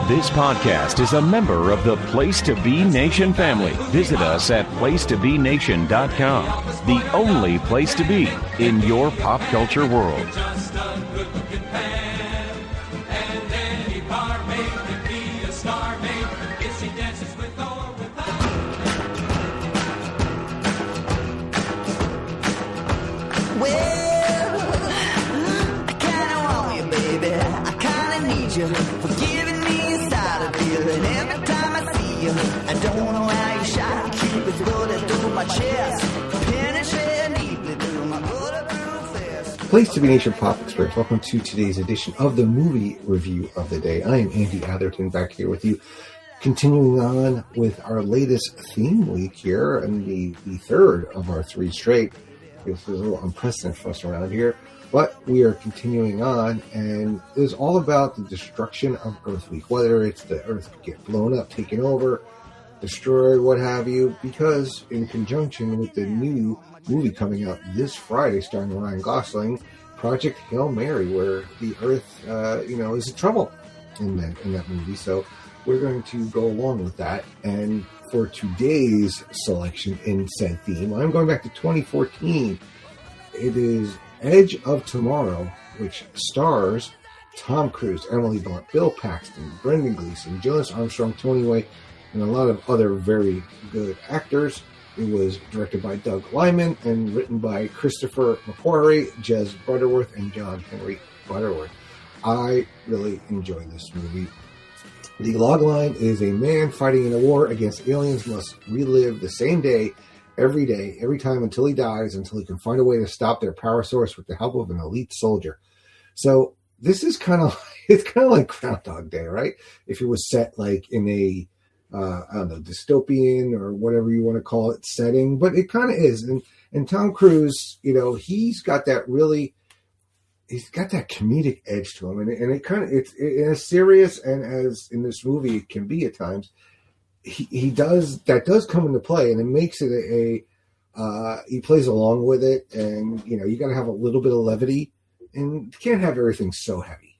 This podcast is a member of the Place to Be Nation family. Visit us at placetobenation.com, the only place to be in your pop culture world. For giving me a side of feeling every time I see you. I don't know how you shot Cupid's bullet through my chest, penetrating deeply through my bulletproof vest. Place to Be Nation Pop Experience. Welcome to today's edition of the movie review of the day. I am Andy Atherton back here with you, continuing on with our latest theme week here, and the third of our three straight. This is a little unprecedented for us around here. But we are continuing on, and it is all about the destruction of Earth Week, whether it's the Earth get blown up, taken over, destroyed, what have you, because in conjunction with the new movie coming out this Friday starring Ryan Gosling, Project Hail Mary, where the Earth, is in trouble in that movie. So we're going to go along with that. And for today's selection in said theme, I'm going back to 2014. It is Edge of Tomorrow, which stars Tom Cruise, Emily Blunt, Bill Paxton, Brendan Gleeson, Jonas Armstrong, Tony White, and a lot of other very good actors. It was directed by Doug Liman and written by Christopher McQuarrie, Jez Butterworth, and John Henry Butterworth. I really enjoyed this movie. The logline is a man fighting in a war against aliens must relive the same day, every time until he dies, until he can find a way to stop their power source with the help of an elite soldier. So this is kind of like Groundhog Day, right? If it was set like in a, dystopian or whatever you want to call it setting, but it kind of is. And Tom Cruise, he's got that comedic edge to him. And it kind of, it's as serious and as in this movie it can be at times. He does come into play, and it makes it he plays along with it, and you got to have a little bit of levity, and you can't have everything so heavy.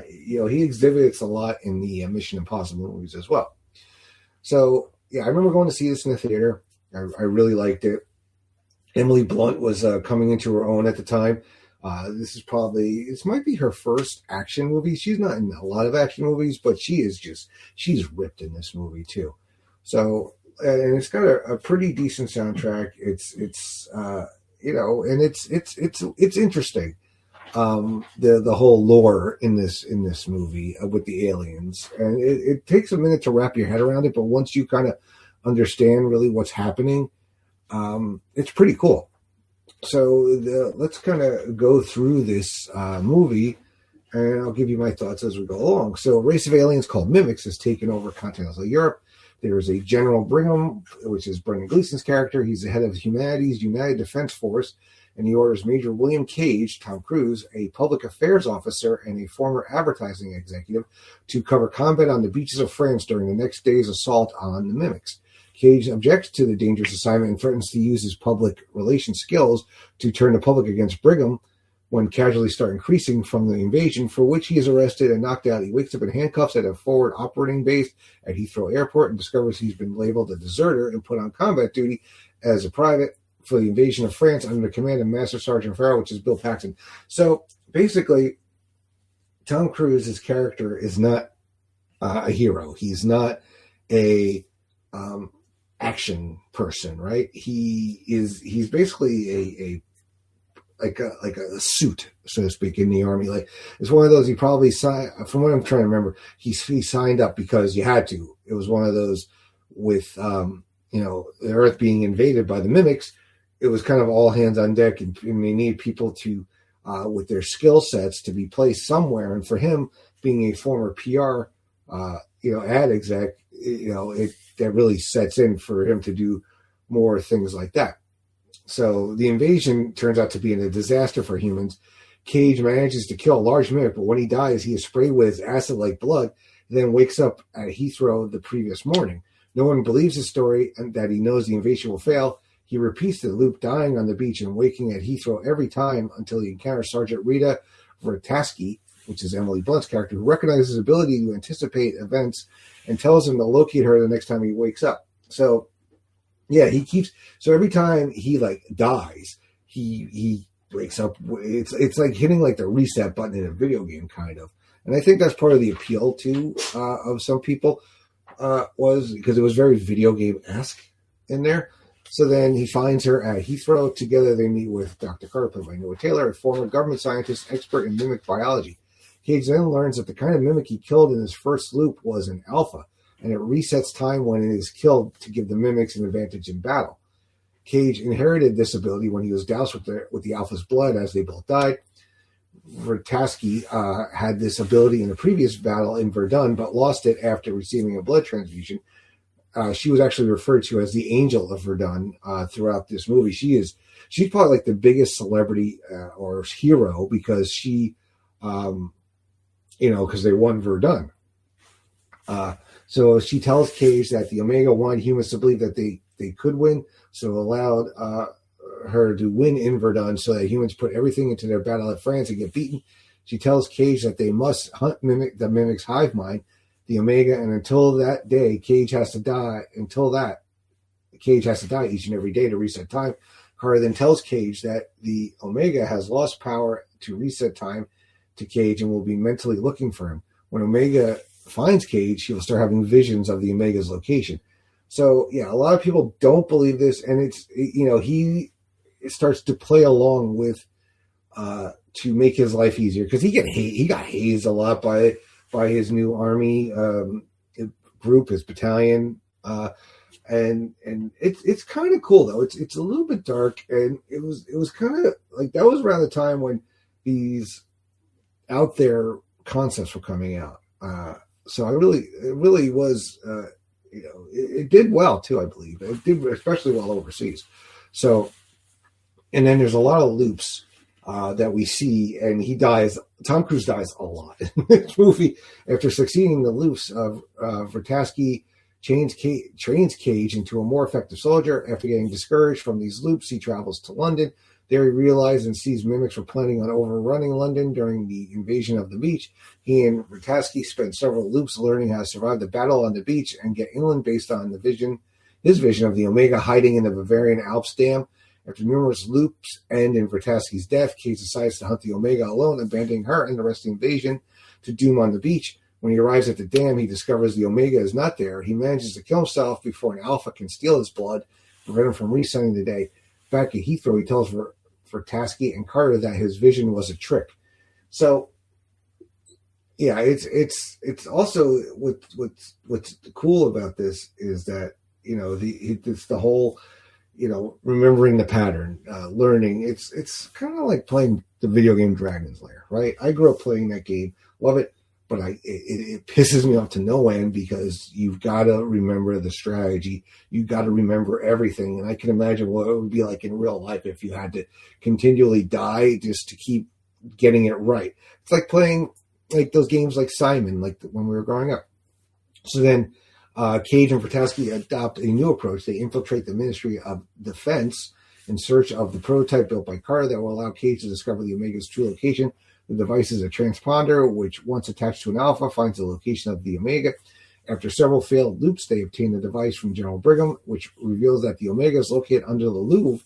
He exhibits a lot in the Mission Impossible movies as well. So yeah, I remember going to see this in the theater. I really liked it. Emily Blunt was coming into her own at the time. This might be her first action movie. She's not in a lot of action movies, but she's ripped in this movie too. So, and it's got a pretty decent soundtrack. It's interesting. The whole lore in this movie with the aliens, and it takes a minute to wrap your head around it, but once you kind of understand really what's happening, it's pretty cool. So let's kind of go through this movie, and I'll give you my thoughts as we go along. So a race of aliens called Mimics has taken over continental Europe. There's a General Brigham, which is Brendan Gleeson's character. He's the head of humanity's United Defense Force, and he orders Major William Cage, Tom Cruise, a public affairs officer and a former advertising executive, to cover combat on the beaches of France during the next day's assault on the Mimics. Cage objects to the dangerous assignment and threatens to use his public relations skills to turn the public against Brigham when casualties start increasing from the invasion, for which he is arrested and knocked out. He wakes up in handcuffs at a forward operating base at Heathrow Airport and discovers he's been labeled a deserter and put on combat duty as a private for the invasion of France under the command of Master Sergeant Farrell, which is Bill Paxton. So basically, Tom Cruise's character is not a hero. He's not a action person, right? He's basically like a suit, so to speak, in the army. Like, it's one of those he probably signed, from what I'm trying to remember, he signed up because you had to. It was one of those with the Earth being invaded by the Mimics. It was kind of all hands on deck, and they need people to with their skill sets to be placed somewhere. And for him, being a former PR ad exec, that really sets in for him to do more things like that. So the invasion turns out to be a disaster for humans. Cage manages to kill a large mimic, but when he dies, he is sprayed with acid-like blood, and then wakes up at Heathrow the previous morning. No one believes his story and that he knows the invasion will fail. He repeats the loop, dying on the beach and waking at Heathrow every time until he encounters Sergeant Rita Vertasky, which is Emily Blunt's character, who recognizes his ability to anticipate events and tells him to locate her the next time he wakes up. So, yeah, so every time he like dies, he wakes up. It's like hitting like the reset button in a video game, kind of. And I think that's part of the appeal too of some people was because it was very video game-esque in there. So then he finds her at Heathrow. Together they meet with Dr. Carter, played by Noah Taylor, a former government scientist expert in mimic biology. Cage then learns that the kind of mimic he killed in his first loop was an alpha, and it resets time when it is killed to give the mimics an advantage in battle. Cage inherited this ability when he was doused with the alpha's blood as they both died. Vertasky had this ability in a previous battle in Verdun, but lost it after receiving a blood transfusion. She was actually referred to as the Angel of Verdun throughout this movie. She's probably like the biggest celebrity or hero because she, because they won Verdun. So she tells Cage that the Omega wanted humans to believe that they could win, so allowed her to win in Verdun so that humans put everything into their battle at France and get beaten. She tells Cage that they must hunt the mimic's hive mind, the Omega, and until that day, Cage has to die. Cage has to die each and every day to reset time. Carter then tells Cage that the Omega has lost power to reset time to Cage and will be mentally looking for him. When Omega finds Cage, he will start having visions of the Omega's location. So, yeah, a lot of people don't believe this, and he starts to play along with to make his life easier because he got hazed a lot by his new army group, his battalion, and it's kind of cool though. It's a little bit dark, and it was kind of like that was around the time when these out there concepts were coming out. So it really was. It did well too, I believe. It did especially well overseas. So, and then there's a lot of loops that we see, and he dies. Tom Cruise dies a lot in this movie. After succeeding the loops of Vertasky trains Cage into a more effective soldier. After getting discouraged from these loops, he travels to London. There he realizes and sees mimics were planning on overrunning London during the invasion of the beach. He and Vertasky spent several loops learning how to survive the battle on the beach and get inland based on his vision of the Omega hiding in the Bavarian Alps dam. After numerous loops end in Vertasky's death, Cage decides to hunt the Omega alone, abandoning her and the rest of the invasion to doom on the beach. When he arrives at the dam, he discovers the Omega is not there. He manages to kill himself before an Alpha can steal his blood, prevent him from resetting the day. Back at Heathrow, he tells Vertasky and Carter that his vision was a trick. So, yeah, it's also what's cool about this is that it's the whole remembering the pattern, learning. It's kind of like playing the video game Dragon's Lair, right? I grew up playing that game, love it, but it pisses me off to no end because you've got to remember the strategy. You've got to remember everything. And I can imagine what it would be like in real life if you had to continually die just to keep getting it right. It's like playing like those games like Simon, like when we were growing up. So then Cage and Vertasky adopt a new approach. They infiltrate the Ministry of Defense in search of the prototype built by Carter that will allow Cage to discover the Omega's true location. The device is a transponder, which once attached to an Alpha, finds the location of the Omega. After several failed loops, they obtain the device from General Brigham, which reveals that the Omega is located under the Louvre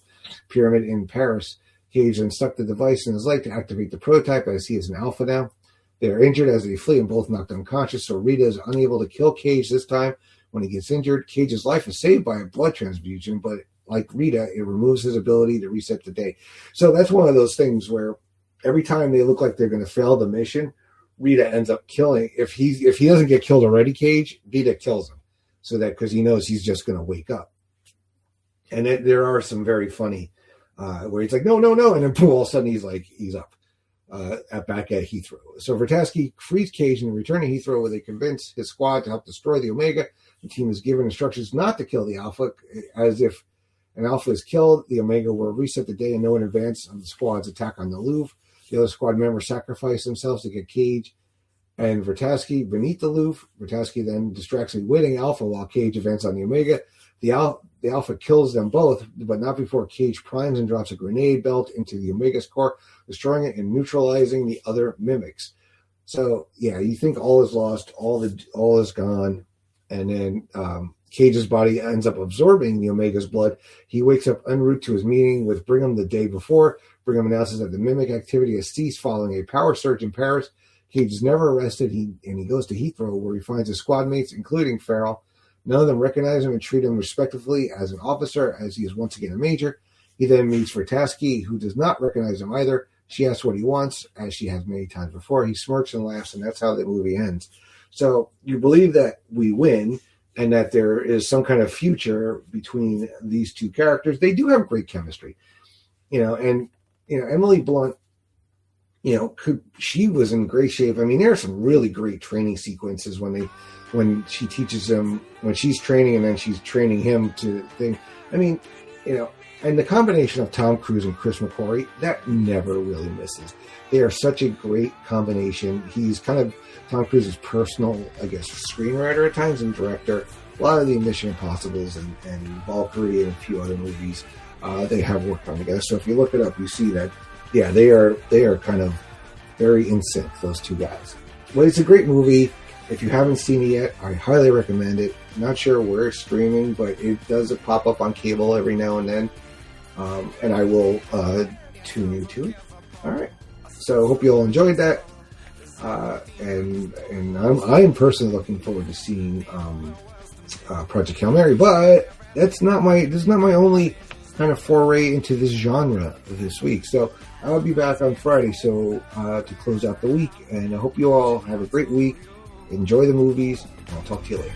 pyramid in Paris. Cage then stuck the device in his leg to activate the prototype as he is an Alpha now. They are injured as they flee and both knocked unconscious, so Rita is unable to kill Cage this time. When he gets injured, Cage's life is saved by a blood transfusion, but like Rita, it removes his ability to reset the day. So that's one of those things where every time they look like they're going to fail the mission, Rita ends up killing. If he doesn't get killed already, Cage, Rita kills him, so that because he knows he's just going to wake up. And there are some very funny where he's like, no, and then boom, all of a sudden he's up back at Heathrow. So Vertasky frees Cage and return to Heathrow, where they convince his squad to help destroy the Omega. The team is given instructions not to kill the Alpha, as if an Alpha is killed, the Omega will reset the day and know in advance of the squad's attack on the Louvre. The other squad members sacrifice themselves to get Cage and Vertasky beneath the Louvre. Vertasky then distracts a waiting Alpha while Cage advances on the Omega. The Alpha kills them both, but not before Cage primes and drops a grenade belt into the Omega's core, destroying it and neutralizing the other mimics. So yeah, you think all is lost, all is gone, and then Cage's body ends up absorbing the Omega's blood. He wakes up en route to his meeting with Brigham the day before. Brigham announces that the mimic activity has ceased following a power surge in Paris. Cage is never arrested, and he goes to Heathrow, where he finds his squad mates, including Farrell. None of them recognize him and treat him respectively as an officer, as he is once again a major. He then meets Vertasky, who does not recognize him either. She asks what he wants, as she has many times before. He smirks and laughs, and that's how the movie ends. So you believe that we win, and that there is some kind of future between these two characters. They do have great chemistry, and Emily Blunt, she was in great shape. I mean, there are some really great training sequences when she teaches him, when she's training and then she's training him to think. I mean, and the combination of Tom Cruise and Chris McQuarrie, that never really misses. They are such a great combination. He's kind of Tom Cruise's personal, I guess, screenwriter at times and director. A lot of the Mission Impossibles and Valkyrie and a few other movies they have worked on together. So if you look it up, you see that, yeah, they are kind of very in sync, those two guys. Well, it's a great movie. If you haven't seen it yet, I highly recommend it. Not sure where it's streaming, but it does pop up on cable every now and then. And I will tune you to it. All right. So hope you all enjoyed that. And I am personally looking forward to seeing Project Hail Mary, but this is not my only kind of foray into this genre this week. So I'll be back on Friday to close out the week, and I hope you all have a great week. Enjoy the movies, and I'll talk to you later.